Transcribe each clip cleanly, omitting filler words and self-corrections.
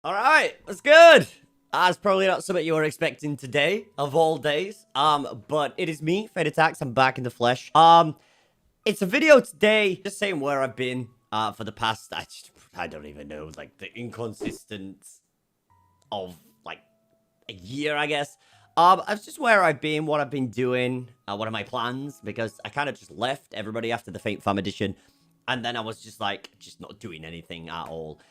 All right, that's good. That's probably not something you were expecting today, of all days. But it is me, FeintAttacks. I'm back in the flesh. It's a video today, just saying where I've been. For the past, I don't even know, like the inconsistent of like a year, I guess. It's just where I've been, what I've been doing, what are my plans, because I kind of just left everybody after the Faint Fam edition, and then I was just like, just not doing anything at all.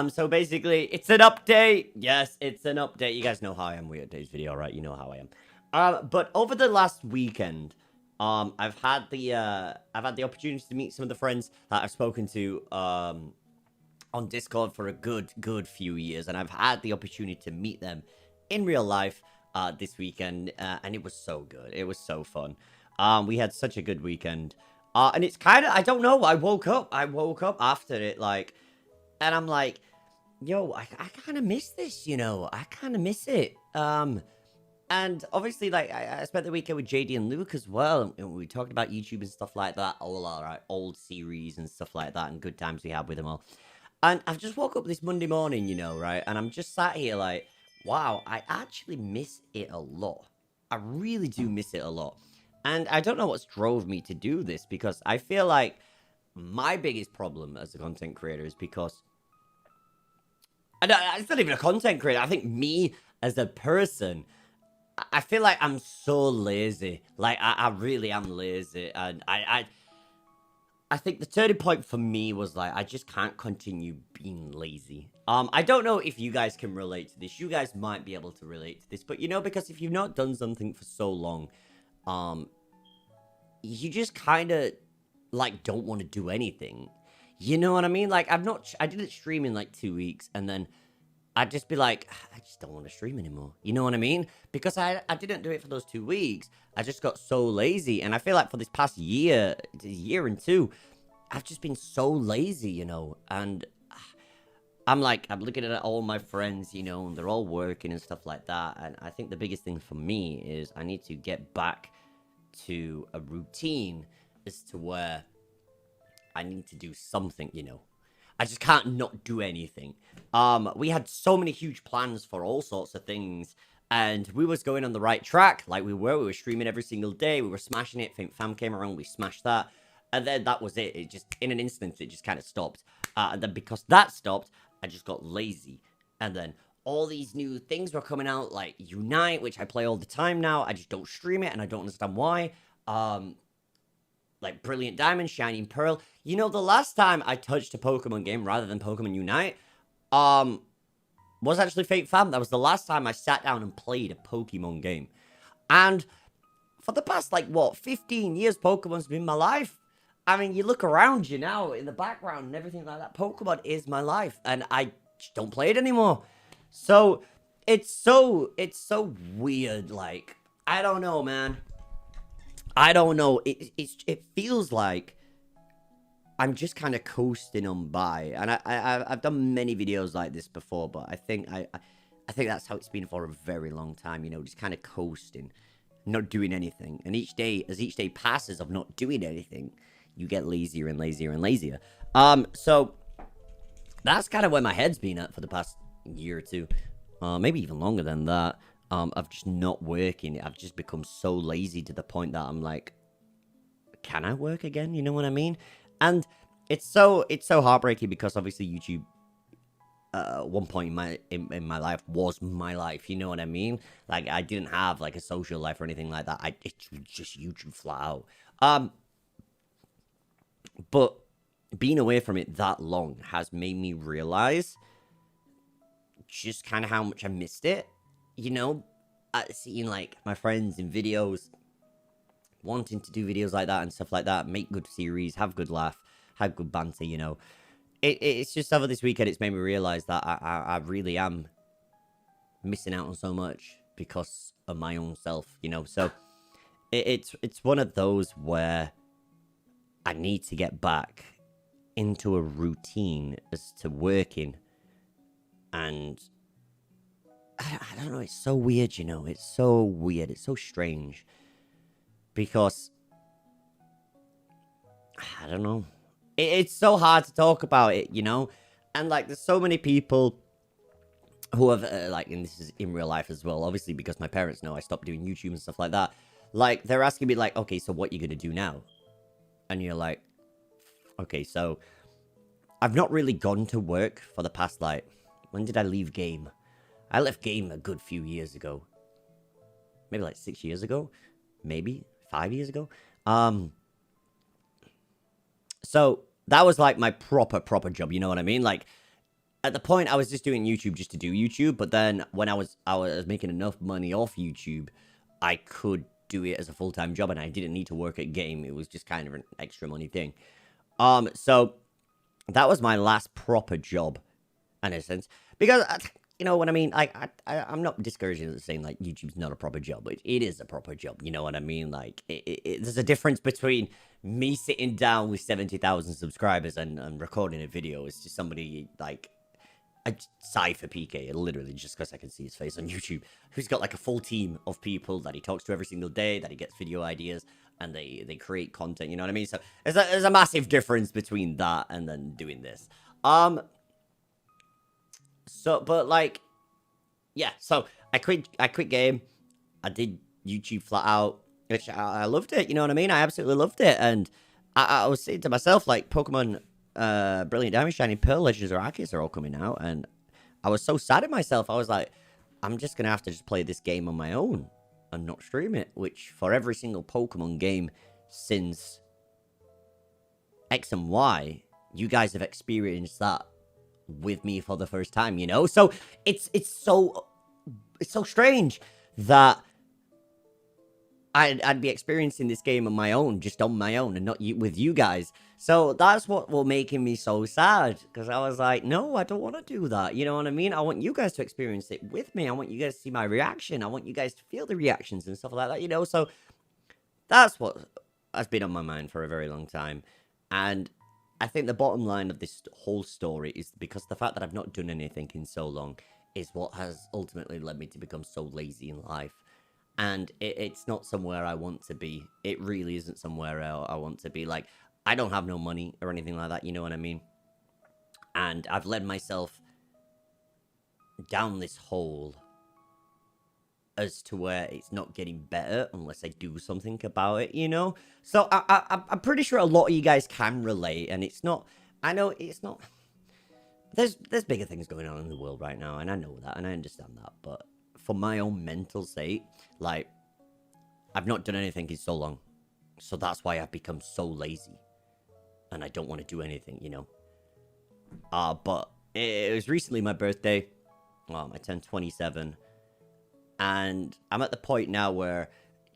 So basically, it's an update. Yes, it's an update. You guys know how I am with today's video, right? You know how I am. But over the last weekend, I've had the opportunity to meet some of the friends that I've spoken to, on Discord for a good few years, and I've had the opportunity to meet them in real life this weekend, and it was so good. It was so fun. We had such a good weekend, and it's kind of, I don't know. I woke up after it, like, and I'm like, yo, I kind of miss this, you know. I kind of miss it. And obviously, like, I spent the weekend with JD and Luke as well, and we talked about YouTube and stuff like that, all our old series and stuff like that, and good times we had with them all. And I've just woke up this Monday morning, you know, right? And I'm just sat here like, wow, I actually miss it a lot. I really do miss it a lot. And I don't know what's drove me to do this, because I feel like my biggest problem as a content creator is because it's not even a content creator. I think me as a person, I feel like I'm so lazy. Like, I really am lazy. And I think the turning point for me was like, I just can't continue being lazy. I don't know if you guys can relate to this. You guys might be able to relate to this, but you know, because if you've not done something for so long, you just kind of like don't want to do anything. You know what I mean? Like, I didn't stream in like 2 weeks, and then I'd just be like, I just don't want to stream anymore. You know what I mean? Because I didn't do it for those 2 weeks. I just got so lazy. And I feel like for this past year and two, I've just been so lazy, you know. And I'm looking at all my friends, you know, and they're all working and stuff like that. And I think the biggest thing for me is I need to get back to a routine as to where I need to do something, you know. I just can't not do anything. We had so many huge plans for all sorts of things, and we was going on the right track, like we were streaming every single day, we were smashing it. Faint Fam came around, we smashed that, and then that was it. It just, in an instant, it just kind of stopped. And then because that stopped, I just got lazy, and then all these new things were coming out, like Unite, which I play all the time now. I just don't stream it, and I don't understand why. Like Brilliant Diamond, Shining Pearl. You know, the last time I touched a Pokemon game rather than Pokemon Unite, was actually Faint Fam. That was the last time I sat down and played a Pokemon game. And for the past, like, what, 15 years, Pokemon's been my life. I mean, you look around you now in the background and everything like that. Pokemon is my life, and I just don't play it anymore. So it's so weird. Like, I don't know, man. I don't know. It feels like I'm just kind of coasting on by, and I've done many videos like this before, but I think I think that's how it's been for a very long time. You know, just kind of coasting, not doing anything, and as each day passes of not doing anything, you get lazier and lazier and lazier. So that's kind of where my head's been at for the past year or two, maybe even longer than that. Of just not working. I've just become so lazy to the point that I'm like, can I work again? You know what I mean? And it's so heartbreaking, because obviously YouTube, one point in my life was my life. You know what I mean? Like, I didn't have like a social life or anything like that. It's just YouTube flat out. But being away from it that long has made me realize just kind of how much I missed it. You know, seeing like my friends in videos, wanting to do videos like that and stuff like that, make good series, have good laugh, have good banter, you know. It's just over this weekend, it's made me realize that I really am missing out on so much because of my own self, you know. So it's one of those where I need to get back into a routine as to working, and I don't know, it's so weird, you know, it's so weird, it's so strange, because, I don't know, it's so hard to talk about it, you know, and, like, there's so many people who have, like, and this is in real life as well, obviously, because my parents know I stopped doing YouTube and stuff like that. Like, they're asking me, like, okay, so what you gonna do now? And you're like, okay, so I've not really gone to work for the past, like, when did I leave game? I left game a good few years ago. Maybe like 6 years ago? Maybe 5 years ago? So that was like my proper job, you know what I mean? Like, at the point, I was just doing YouTube just to do YouTube, but then when I was making enough money off YouTube, I could do it as a full-time job, and I didn't need to work at game. It was just kind of an extra money thing. So that was my last proper job, in a sense, because you know what I mean. I'm not discouraging saying like YouTube's not a proper job, but it is a proper job. You know what I mean? Like, there's a difference between me sitting down with 70,000 subscribers and recording a video. It's just somebody like a Cypher PK, literally, just because I can see his face on YouTube, who's got like a full team of people that he talks to every single day, that he gets video ideas, and they create content, you know what I mean? So there's a massive difference between that and then doing this. So, but like, yeah, so I quit game, I did YouTube flat out, which I loved it, you know what I mean? I absolutely loved it, and I was saying to myself, like, Pokemon Brilliant Diamond, Shining Pearl, Legends of Arceus are all coming out, and I was so sad at myself. I was like, I'm just gonna have to just play this game on my own and not stream it, which for every single Pokemon game since X and Y, you guys have experienced that with me for the first time, you know? So it's so strange that I'd be experiencing this game on my own, just on my own, and not with you guys. So that's what was making me so sad, because I was like, no, I don't want to do that. You know what I mean? I want you guys to experience it with me. I want you guys to see my reaction. I want you guys to feel the reactions and stuff like that, you know? So that's what has been on my mind for a very long time. And I think the bottom line of this whole story is because the fact that I've not done anything in so long is what has ultimately led me to become so lazy in life. And it's not somewhere I want to be. It really isn't somewhere I want to be. Like, I don't have no money or anything like that, you know what I mean? And I've led myself down this hole as to where it's not getting better unless I do something about it, you know? So I'm pretty sure a lot of you guys can relate, and it's not... I know it's not... There's bigger things going on in the world right now, and I know that, and I understand that, but for my own mental state, like, I've not done anything in so long. So that's why I've become so lazy. And I don't want to do anything, you know. But it was recently my birthday. I turned 27. And I'm at the point now where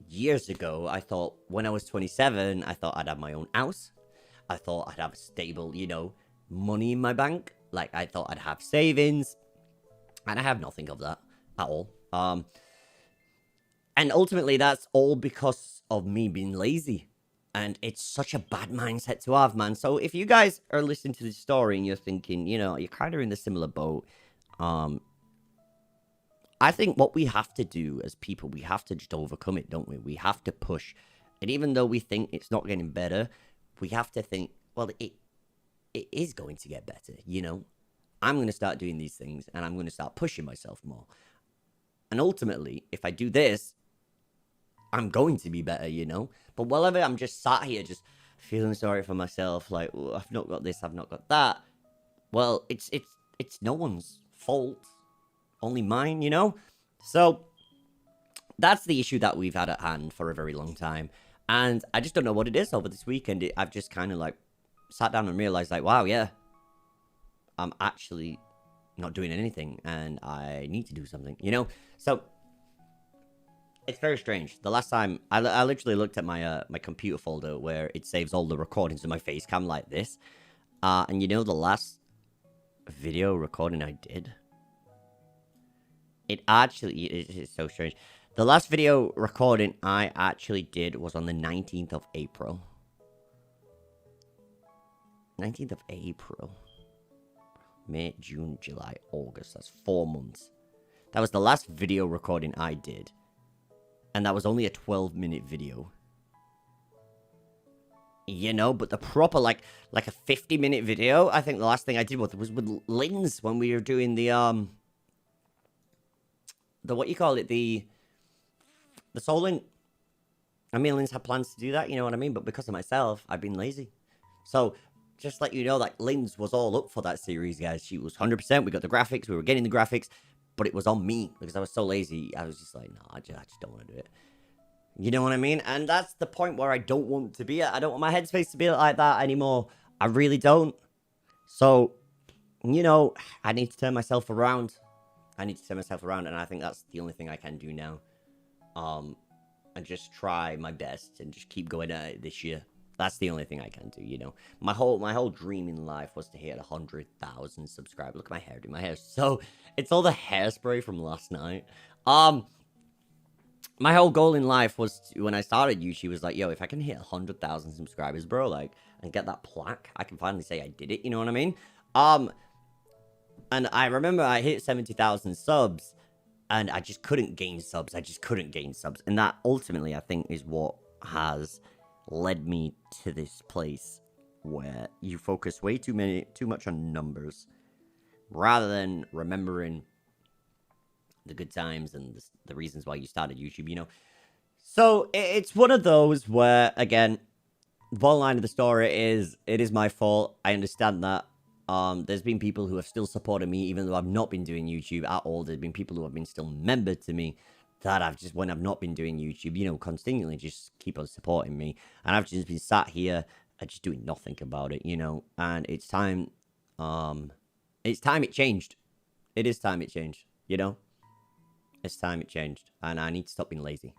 years ago, I thought when I was 27, I thought I'd have my own house. I thought I'd have stable, you know, money in my bank. Like, I thought I'd have savings. And I have nothing of that at all. And ultimately, that's all because of me being lazy. And it's such a bad mindset to have, man. So if you guys are listening to this story and you're thinking, you know, you're kind of in the similar boat, I think what we have to do as people, we have to just overcome it, don't we? We have to push. And even though we think it's not getting better, we have to think, well, it is going to get better, you know? I'm going to start doing these things, and I'm going to start pushing myself more. And ultimately, if I do this, I'm going to be better, you know? But whenever I'm just sat here just feeling sorry for myself, like, oh, I've not got this, I've not got that, well, it's no one's fault. Only mine, you know? So, that's the issue that we've had at hand for a very long time. And I just don't know what it is over this weekend. I've just kind of, like, sat down and realized, like, wow, yeah, I'm actually not doing anything, and I need to do something, you know? So, it's very strange. The last time, I literally looked at my my computer folder where it saves all the recordings of my face cam like this. And you know the last video recording I did? It's so strange. The last video recording I actually did was on the 19th of April. 19th of April. May, June, July, August. That's 4 months. That was the last video recording I did. And that was only a 12-minute video. You know, but the proper, like a 50-minute video, I think the last thing I did was with Linz when we were doing the what you call it, the Soul Link. I mean, Lynn's had plans to do that, you know what I mean? But because of myself, I've been lazy. So, just let you know that Lynn's was all up for that series, guys. She was 100%. We got the graphics. We were getting the graphics. But it was on me because I was so lazy. I was just like, no, I just don't want to do it. You know what I mean? And that's the point where I don't want to be at. I don't want my headspace to be like that anymore. I really don't. So, you know, I need to turn myself around. And I think that's the only thing I can do now. And just try my best and just keep going at it this year. That's the only thing I can do, you know. My whole dream in life was to hit 100,000 subscribers. Look at my hair, dude. My hair is so... It's all the hairspray from last night. My whole goal in life was, when I started YouTube, was like, yo, if I can hit 100,000 subscribers, bro, like, and get that plaque, I can finally say I did it, you know what I mean? And I remember I hit 70,000 subs, and I just couldn't gain subs. And that, ultimately, I think, is what has led me to this place where you focus way too much on numbers, rather than remembering the good times and the reasons why you started YouTube, you know. So it's one of those where, again, the bottom line of the story is, it is my fault. I understand that. There's been people who have still supported me, even though I've not been doing YouTube at all. There's been people who have been still membered to me, that when I've not been doing YouTube, you know, continually just keep on supporting me. And I've just been sat here and just doing nothing about it, you know. And it's time it changed. It is time it changed, you know. It's time it changed. And I need to stop being lazy.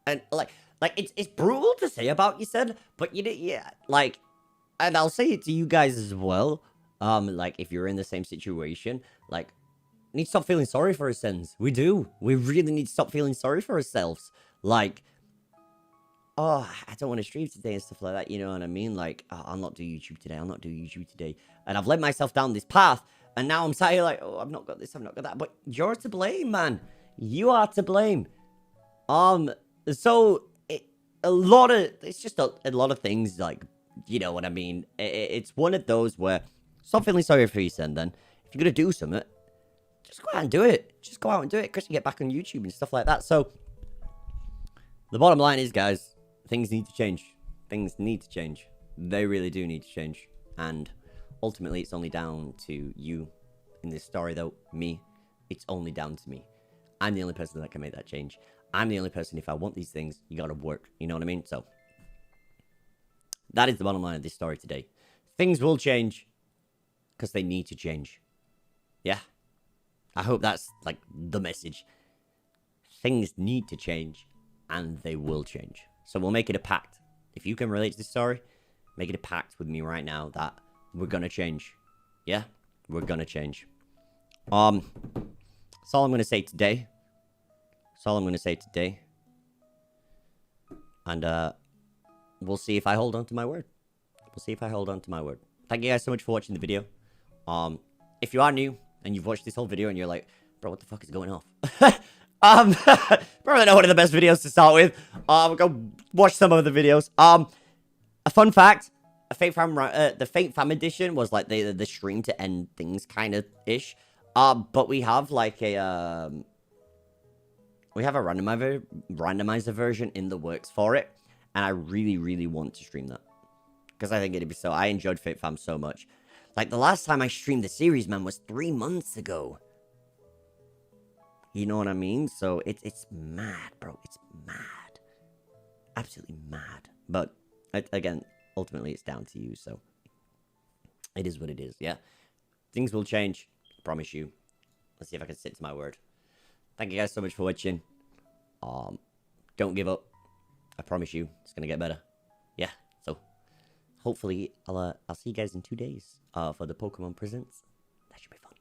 And, like, it's brutal to say about, you said, but you did, yeah, like, and I'll say it to you guys as well. Like, if you're in the same situation, like, need to stop feeling sorry for ourselves. We do. We really need to stop feeling sorry for ourselves. Like, oh, I don't want to stream today and stuff like that, you know what I mean? Like, oh, I'll not do YouTube today. And I've led myself down this path, and now I'm sat here like, oh, I've not got this, I've not got that. But you're to blame, man. You are to blame. So, it's just a lot of things, like, you know what I mean? It's one of those where, stop feeling sorry for yourself then. If you're going to do something, just go out and do it. Because you get back on YouTube and stuff like that. So, the bottom line is, guys, things need to change. They really do need to change. And ultimately, it's only down to you in this story, though. Me. It's only down to me. I'm the only person that can make that change. I'm the only person, if I want these things, you gotta work. You know what I mean? So, that is the bottom line of this story today. Things will change, because they need to change. Yeah. I hope that's, like, the message. Things need to change, and they will change. So we'll make it a pact. If you can relate to this story, make it a pact with me right now that we're gonna change. Yeah? We're gonna change. That's all I'm gonna say today. And, we'll see if I hold on to my word. Thank you guys so much for watching the video. If you are new and you've watched this whole video and you're like, bro, what the fuck is going off? Probably not one of the best videos to start with. Go watch some of the videos. A fun fact, the Faint Fam edition was like the stream to end things kind of ish. But we have like a randomizer version in the works for it, and I really, really want to stream that because I think it'd be so. I enjoyed Faint Fam so much. Like the last time I streamed the series, man, was 3 months ago. You know what I mean? So it's mad, bro. It's mad, absolutely mad. But again, ultimately, it's down to you. So it is what it is. Yeah, things will change. I promise you. Let's see if I can stick to my word. Thank you guys so much for watching. Don't give up. I promise you, it's gonna get better. Yeah. So hopefully, I'll see you guys in 2 days. For the Pokemon Presents. That should be fun.